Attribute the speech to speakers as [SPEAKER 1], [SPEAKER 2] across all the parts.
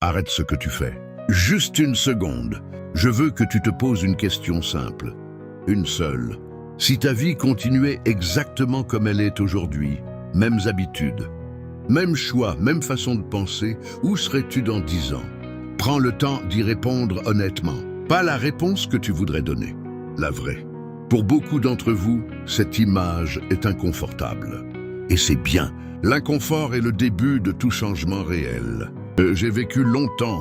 [SPEAKER 1] Arrête ce que tu fais. Juste une seconde. Je veux que tu te poses une question simple. Une seule. Si ta vie continuait exactement comme elle est aujourd'hui, mêmes habitudes, même choix, même façon de penser, où serais-tu dans 10 ans? Prends le temps d'y répondre honnêtement. Pas la réponse que tu voudrais donner, la vraie. Pour beaucoup d'entre vous, cette image est inconfortable. Et c'est bien. L'inconfort est le début de tout changement réel. J'ai vécu longtemps.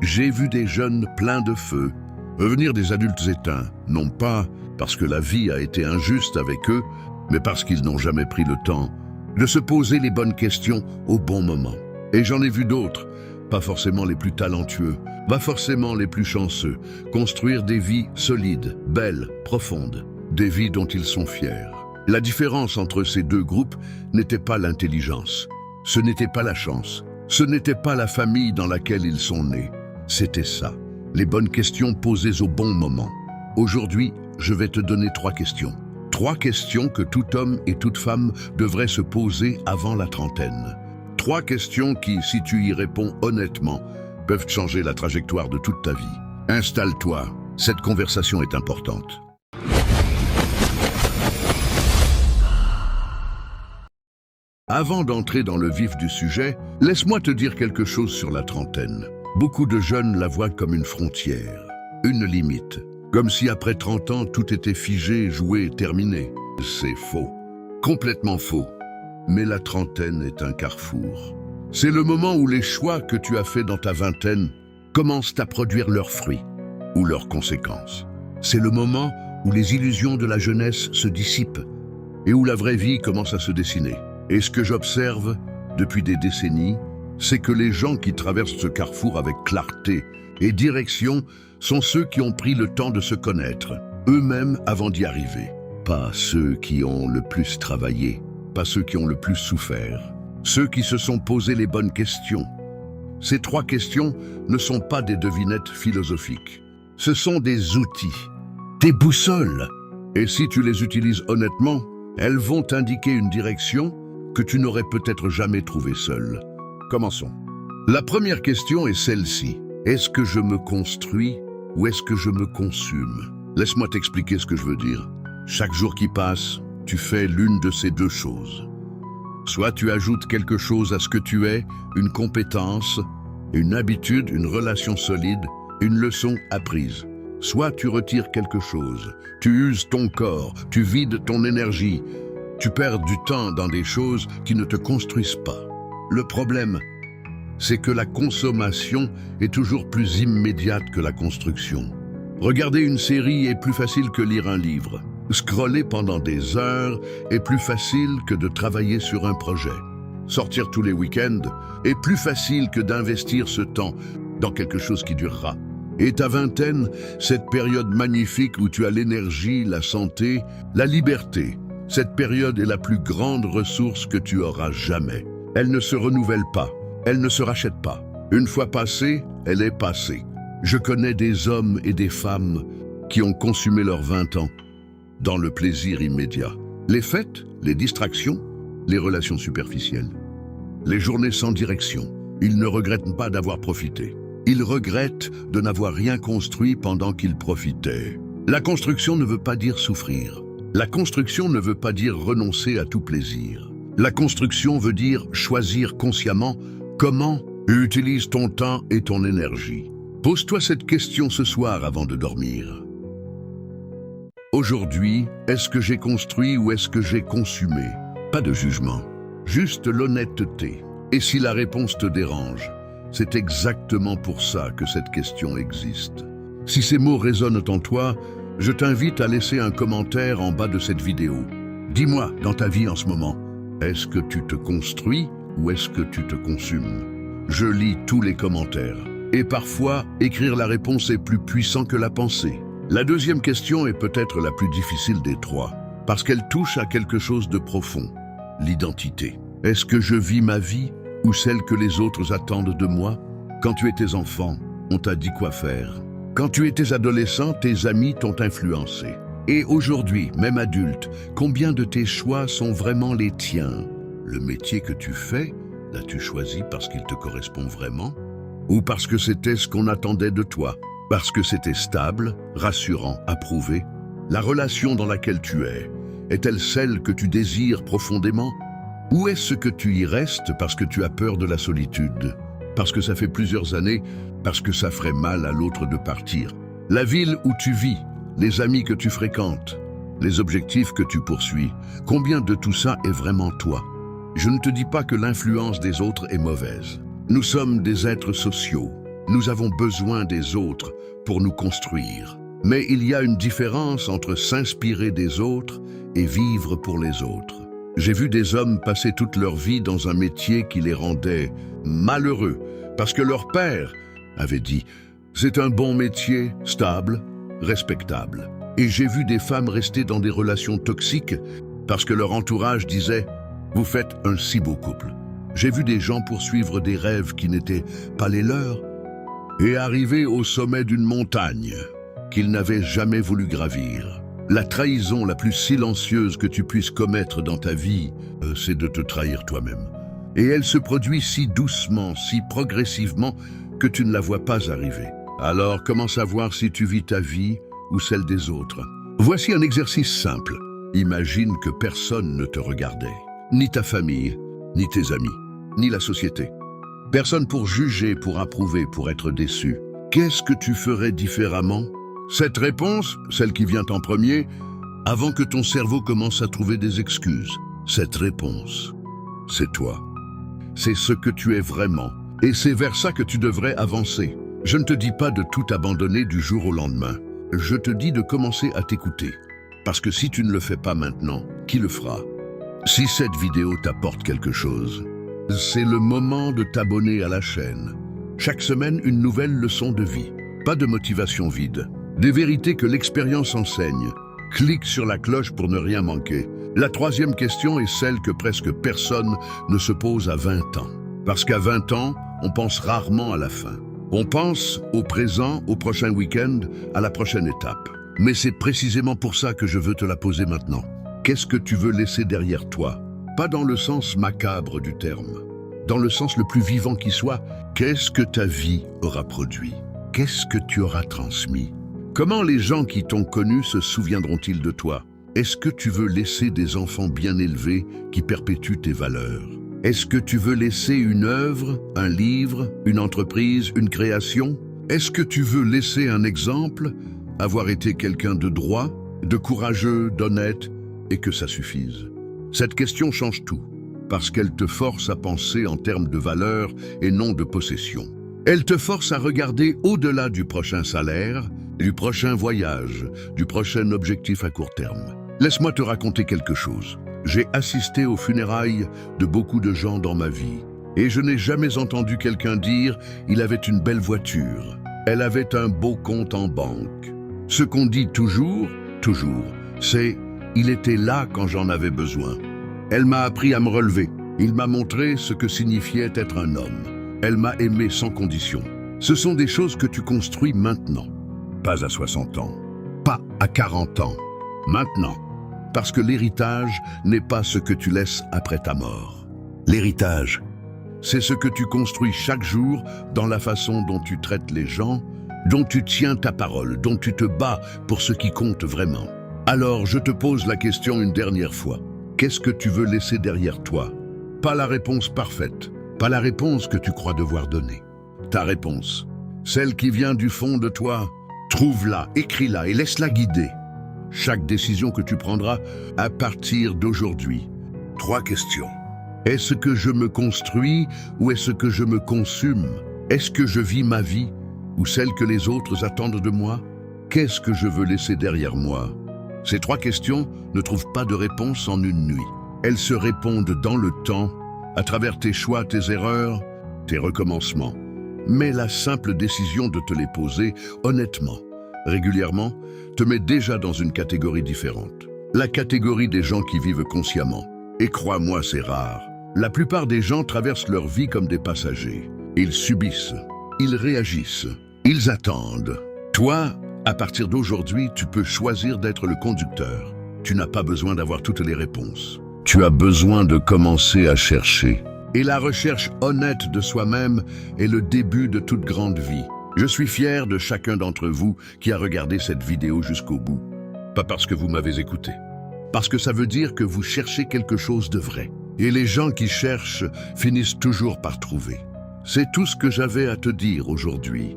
[SPEAKER 1] J'ai vu des jeunes pleins de feu devenir des adultes éteints, non pas parce que la vie a été injuste avec eux, mais parce qu'ils n'ont jamais pris le temps de se poser les bonnes questions au bon moment. Et j'en ai vu d'autres, pas forcément les plus talentueux, pas forcément les plus chanceux, construire des vies solides, belles, profondes, des vies dont ils sont fiers. La différence entre ces deux groupes n'était pas l'intelligence, ce n'était pas la chance, ce n'était pas la famille dans laquelle ils sont nés, c'était ça, les bonnes questions posées au bon moment. Aujourd'hui, je vais te donner 3 questions. 3 questions que tout homme et toute femme devraient se poser avant la trentaine. 3 questions qui, si tu y réponds honnêtement, peuvent changer la trajectoire de toute ta vie. Installe-toi, cette conversation est importante. Avant d'entrer dans le vif du sujet, laisse-moi te dire quelque chose sur la trentaine. Beaucoup de jeunes la voient comme une frontière, une limite. Comme si après 30 ans, tout était figé, joué, terminé. C'est faux. Complètement faux. Mais la trentaine est un carrefour. C'est le moment où les choix que tu as faits dans ta vingtaine commencent à produire leurs fruits ou leurs conséquences. C'est le moment où les illusions de la jeunesse se dissipent et où la vraie vie commence à se dessiner. Et ce que j'observe depuis des décennies, c'est que les gens qui traversent ce carrefour avec clarté et direction sont ceux qui ont pris le temps de se connaître, eux-mêmes avant d'y arriver. Pas ceux qui ont le plus travaillé, pas ceux qui ont le plus souffert, ceux qui se sont posés les bonnes questions. Ces 3 questions ne sont pas des devinettes philosophiques. Ce sont des outils, des boussoles. Et si tu les utilises honnêtement, elles vont t'indiquer une direction que tu n'aurais peut-être jamais trouvée seule. Commençons. La première question est celle-ci. Est-ce que je me construis ou est-ce que je me consume? Laisse-moi t'expliquer ce que je veux dire. Chaque jour qui passe, tu fais l'une de ces 2 choses. Soit tu ajoutes quelque chose à ce que tu es, une compétence, une habitude, une relation solide, une leçon apprise. Soit tu retires quelque chose, tu uses ton corps, tu vides ton énergie, tu perds du temps dans des choses qui ne te construisent pas. Le problème, c'est que la consommation est toujours plus immédiate que la construction. Regarder une série est plus facile que lire un livre. Scroller pendant des heures est plus facile que de travailler sur un projet. Sortir tous les week-ends est plus facile que d'investir ce temps dans quelque chose qui durera. Et ta vingtaine, cette période magnifique où tu as l'énergie, la santé, la liberté, cette période est la plus grande ressource que tu auras jamais. Elle ne se renouvelle pas. Elle ne se rachète pas. Une fois passée, elle est passée. Je connais des hommes et des femmes qui ont consumé leurs 20 ans dans le plaisir immédiat. Les fêtes, les distractions, les relations superficielles. Les journées sans direction. Ils ne regrettent pas d'avoir profité. Ils regrettent de n'avoir rien construit pendant qu'ils profitaient. La construction ne veut pas dire souffrir. La construction ne veut pas dire renoncer à tout plaisir. La construction veut dire choisir consciemment comment utilise ton temps et ton énergie. Pose-toi cette question ce soir avant de dormir. Aujourd'hui, est-ce que j'ai construit ou est-ce que j'ai consumé? Pas de jugement, juste l'honnêteté. Et si la réponse te dérange, c'est exactement pour ça que cette question existe. Si ces mots résonnent en toi, je t'invite à laisser un commentaire en bas de cette vidéo. Dis-moi, dans ta vie en ce moment, est-ce que tu te construis ou est-ce que tu te consumes? Je lis tous les commentaires. Et parfois, écrire la réponse est plus puissant que la pensée. La deuxième question est peut-être la plus difficile des 3, parce qu'elle touche à quelque chose de profond, l'identité. Est-ce que je vis ma vie ou celle que les autres attendent de moi? Quand tu étais enfant, on t'a dit quoi faire. Quand tu étais adolescent, tes amis t'ont influencé. Et aujourd'hui, même adulte, combien de tes choix sont vraiment les tiens? Le métier que tu fais, l'as-tu choisi parce qu'il te correspond vraiment? Ou parce que c'était ce qu'on attendait de toi? Parce que c'était stable, rassurant, approuvé? La relation dans laquelle tu es, est-elle celle que tu désires profondément? Ou est-ce que tu y restes parce que tu as peur de la solitude? Parce que ça fait plusieurs années, parce que ça ferait mal à l'autre de partir? La ville où tu vis, les amis que tu fréquentes, les objectifs que tu poursuis, combien de tout ça est vraiment toi? Je ne te dis pas que l'influence des autres est mauvaise. Nous sommes des êtres sociaux. Nous avons besoin des autres pour nous construire. Mais il y a une différence entre s'inspirer des autres et vivre pour les autres. J'ai vu des hommes passer toute leur vie dans un métier qui les rendait malheureux parce que leur père avait dit « c'est un bon métier, stable, respectable ». Et j'ai vu des femmes rester dans des relations toxiques parce que leur entourage disait « vous faites un si beau couple ». J'ai vu des gens poursuivre des rêves qui n'étaient pas les leurs et arriver au sommet d'une montagne qu'ils n'avaient jamais voulu gravir. La trahison la plus silencieuse que tu puisses commettre dans ta vie, c'est de te trahir toi-même. Et elle se produit si doucement, si progressivement, que tu ne la vois pas arriver. Alors, comment savoir si tu vis ta vie ou celle des autres? Voici un exercice simple. Imagine que personne ne te regardait. Ni ta famille, ni tes amis, ni la société. Personne pour juger, pour approuver, pour être déçu. Qu'est-ce que tu ferais différemment? Cette réponse, celle qui vient en premier, avant que ton cerveau commence à trouver des excuses. Cette réponse, c'est toi. C'est ce que tu es vraiment. Et c'est vers ça que tu devrais avancer. Je ne te dis pas de tout abandonner du jour au lendemain. Je te dis de commencer à t'écouter. Parce que si tu ne le fais pas maintenant, qui le fera? Si cette vidéo t'apporte quelque chose, c'est le moment de t'abonner à la chaîne. Chaque semaine, une nouvelle leçon de vie. Pas de motivation vide. Des vérités que l'expérience enseigne. Clique sur la cloche pour ne rien manquer. La troisième question est celle que presque personne ne se pose à 20 ans. Parce qu'à 20 ans, on pense rarement à la fin. On pense au présent, au prochain week-end, à la prochaine étape. Mais c'est précisément pour ça que je veux te la poser maintenant. Qu'est-ce que tu veux laisser derrière toi? Pas dans le sens macabre du terme. Dans le sens le plus vivant qui soit, qu'est-ce que ta vie aura produit? Qu'est-ce que tu auras transmis? Comment les gens qui t'ont connu se souviendront-ils de toi? Est-ce que tu veux laisser des enfants bien élevés qui perpétuent tes valeurs? Est-ce que tu veux laisser une œuvre, un livre, une entreprise, une création? Est-ce que tu veux laisser un exemple, avoir été quelqu'un de droit, de courageux, d'honnête, et que ça suffise? Cette question change tout, parce qu'elle te force à penser en termes de valeurs et non de possession. Elle te force à regarder au-delà du prochain salaire, du prochain voyage, du prochain objectif à court terme. Laisse-moi te raconter quelque chose. J'ai assisté aux funérailles de beaucoup de gens dans ma vie, et je n'ai jamais entendu quelqu'un dire « il avait une belle voiture, elle avait un beau compte en banque ». Ce qu'on dit toujours, c'est « il était là quand j'en avais besoin ». Elle m'a appris à me relever. Il m'a montré ce que signifiait être un homme. Elle m'a aimé sans condition. Ce sont des choses que tu construis maintenant. Pas à 60 ans, pas à 40 ans. Maintenant. Parce que l'héritage n'est pas ce que tu laisses après ta mort. L'héritage, c'est ce que tu construis chaque jour dans la façon dont tu traites les gens, dont tu tiens ta parole, dont tu te bats pour ce qui compte vraiment. Alors, je te pose la question une dernière fois. Qu'est-ce que tu veux laisser derrière toi? Pas la réponse parfaite, pas la réponse que tu crois devoir donner. Ta réponse, celle qui vient du fond de toi, trouve-la, écris-la et laisse-la guider. Chaque décision que tu prendras à partir d'aujourd'hui. 3 questions. Est-ce que je me construis ou est-ce que je me consume? Est-ce que je vis ma vie ou celle que les autres attendent de moi? Qu'est-ce que je veux laisser derrière moi? Ces 3 questions ne trouvent pas de réponse en une nuit. Elles se répondent dans le temps, à travers tes choix, tes erreurs, tes recommencements. Mais la simple décision de te les poser, honnêtement, régulièrement, te met déjà dans une catégorie différente. La catégorie des gens qui vivent consciemment. Et crois-moi, c'est rare. La plupart des gens traversent leur vie comme des passagers. Ils subissent, ils réagissent, ils attendent. Toi, à partir d'aujourd'hui, tu peux choisir d'être le conducteur. Tu n'as pas besoin d'avoir toutes les réponses. Tu as besoin de commencer à chercher. Et la recherche honnête de soi-même est le début de toute grande vie. Je suis fier de chacun d'entre vous qui a regardé cette vidéo jusqu'au bout. Pas parce que vous m'avez écouté, parce que ça veut dire que vous cherchez quelque chose de vrai. Et les gens qui cherchent finissent toujours par trouver. C'est tout ce que j'avais à te dire aujourd'hui.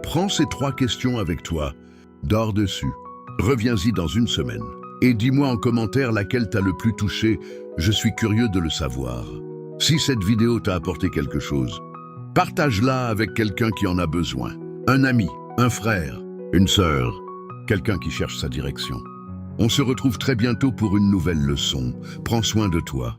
[SPEAKER 1] Prends ces 3 questions avec toi, dors dessus, reviens-y dans une semaine. Et dis-moi en commentaire laquelle t'a le plus touché, je suis curieux de le savoir. Si cette vidéo t'a apporté quelque chose, partage-la avec quelqu'un qui en a besoin. Un ami, un frère, une sœur, quelqu'un qui cherche sa direction. On se retrouve très bientôt pour une nouvelle leçon. Prends soin de toi.